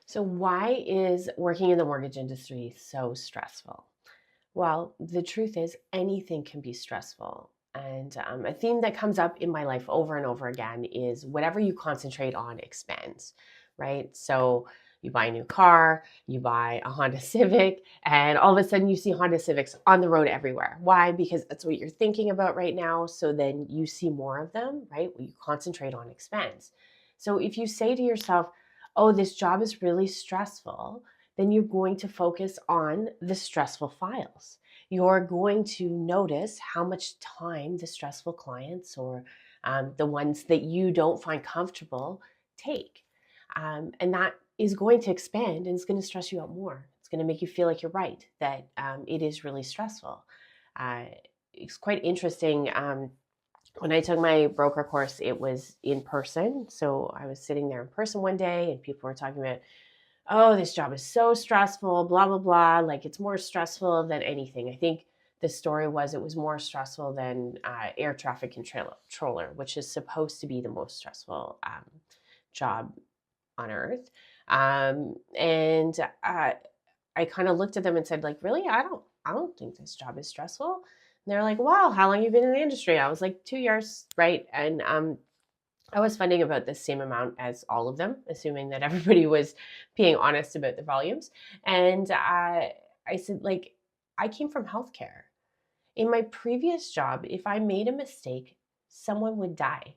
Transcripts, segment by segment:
So, why is working in the mortgage industry so stressful? Well, the truth is, anything can be stressful. And a theme that comes up in my life over and over again is whatever you concentrate on expands, right? So, you buy a new car, you buy a Honda Civic, and all of a sudden you see Honda Civics on the road everywhere. Why? Because that's what you're thinking about right now. So then you see more of them, right? What you concentrate on expands. So if you say to yourself, oh, this job is really stressful, then you're going to focus on the stressful files. You're going to notice how much time the stressful clients or the ones that you don't find comfortable take. And that is going to expand and it's going to stress you out more. It's going to make you feel like you're right, that it is really stressful. Uh, it's quite interesting. When I took my broker course, it was in person. So I was sitting there in person one day and people were talking about, oh, this job is so stressful, blah, blah, blah. Like it's more stressful than anything. I think the story was it was more stressful than air traffic controller, which is supposed to be the most stressful job on earth. And I kind of looked at them and said, like, really? I don't think this job is stressful. And they're like, wow, how long have you been in the industry? I was like, 2 years, right? And I was funding about the same amount as all of them, assuming that everybody was being honest about the volumes. And I said, like, I came from healthcare. In my previous job, if I made a mistake, someone would die,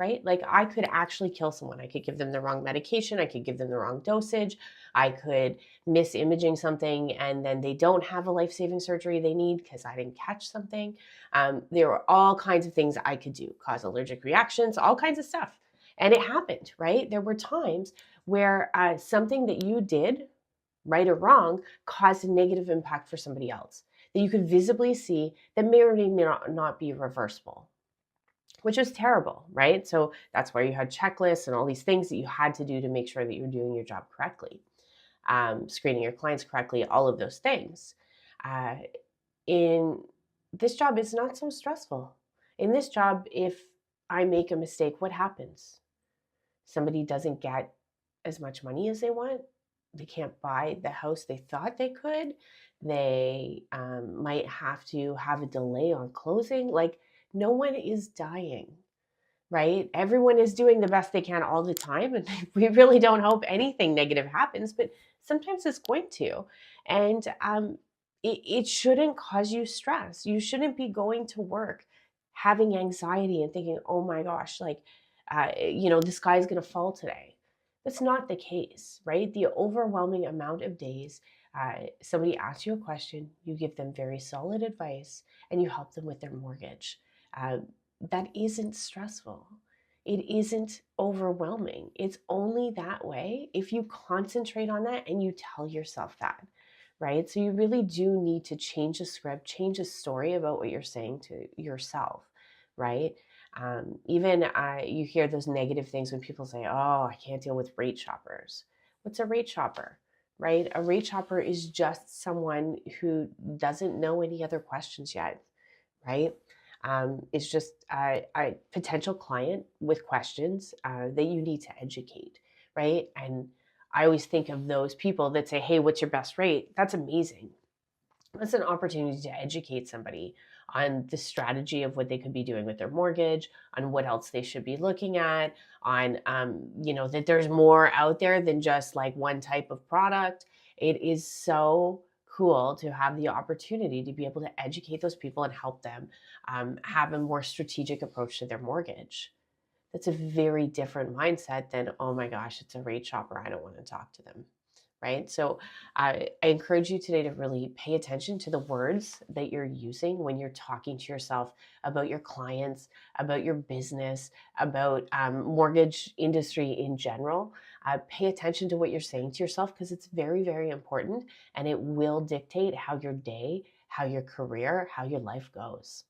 right? Like I could actually kill someone. I could give them the wrong medication. I could give them the wrong dosage. I could miss imaging something and then they don't have a life saving surgery they need because I didn't catch something. There were all kinds of things I could do, cause allergic reactions, all kinds of stuff. And it happened, right? There were times where something that you did, right or wrong, caused a negative impact for somebody else that you could visibly see that may or may not be reversible, which is terrible, right? So that's why you had checklists and all these things that you had to do to make sure that you're doing your job correctly, screening your clients correctly, all of those things. Uh, in this job, it's not so stressful. In this job, if I make a mistake, what happens? Somebody doesn't get as much money as they want. They can't buy the house they thought they could. They might have to have a delay on closing. Like, no one is dying, right? Everyone is doing the best they can all the time. And we really don't hope anything negative happens, but sometimes it's going to. And it shouldn't cause you stress. You shouldn't be going to work having anxiety and thinking, oh my gosh, like, the sky is going to fall today. That's not the case, right? The overwhelming amount of days somebody asks you a question, you give them very solid advice, and you help them with their mortgage. Uh, that isn't stressful. It isn't overwhelming. It's only that way if you concentrate on that and you tell yourself that, right? So you really do need to change the script, change the story about what you're saying to yourself, right? Even you hear those negative things when people say, oh, I can't deal with rate shoppers. What's a rate shopper? Right? A rate shopper is just someone who doesn't know any other questions yet, right? It's just a potential client with questions that you need to educate, right? And I always think of those people that say, hey, what's your best rate? That's amazing. That's an opportunity to educate somebody on the strategy of what they could be doing with their mortgage, on what else they should be looking at, on that there's more out there than just like one type of product. It is so cool to have the opportunity to be able to educate those people and help them have a more strategic approach to their mortgage. That's a very different mindset than, oh my gosh, it's a rate shopper, I don't want to talk to them, right? So I encourage you today to really pay attention to the words that you're using when you're talking to yourself about your clients, about your business, about mortgage industry in general. Pay attention to what you're saying to yourself because it's very, very important and it will dictate how your day, how your career, how your life goes.